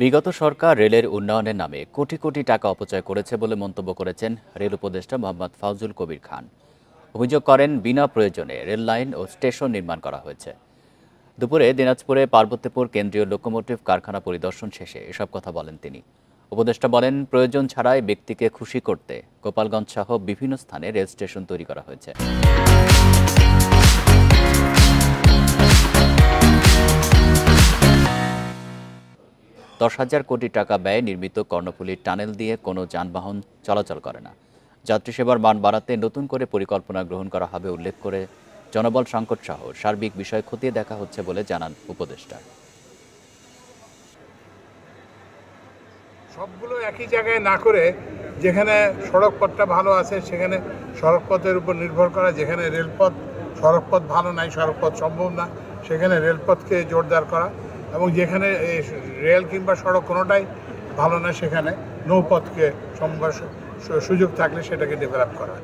বিগত সরকার রেলের উন্নয়নের নামে কোটি কোটি টাকা অপচয় করেছে বলে মন্তব্য করেছেন রেল উপদেষ্টা মোহাম্মদ ফাউজুল কবির খান। অভিযোগ করেন, বিনা প্রয়োজনে রেল লাইন ও স্টেশন নির্মাণ করা হয়েছে। দুপুরে দিনাজপুরে পার্বতীপুর কেন্দ্রীয় লোকোমোটিভ কারখানা পরিদর্শন শেষে এসব কথা বলেন তিনি। উপদেষ্টা বলেন, প্রয়োজন ছাড়াই ব্যক্তিকে খুশি করতে গোপালগঞ্জ সহ বিভিন্ন স্থানে রেল স্টেশন তৈরি করা হয়েছে। 10,000 কোটি টাকা ব্যয়ে নির্মিত কর্ণফুলী টানেল দিয়ে কোনো যানবাহন চলাচল করে না। যাত্রী সেবার মান বাড়াতে নতুন করে পরিকল্পনা গ্রহণ করা হবে উল্লেখ করে জনবল সংকট সহ সার্বিক বিষয় খতিয়ে দেখা হচ্ছে বলে জানান উপদেষ্টা। সবগুলো একই জায়গায় না করে যেখানে সড়ক পথটা ভালো আছে সেখানে সড়ক পথের উপর নির্ভর করা, যেখানে রেলপথ সড়কপথ ভালো নাই, সড়কপথ সম্ভব না, সেখানে রেলপথকে জোরদার করা, এবং যেখানে রেল কিংবা সড়ক কোনোটাই ভালো না সেখানে নৌপথকে সুযোগ থাকলে সেটাকে ডেভেলপ করা।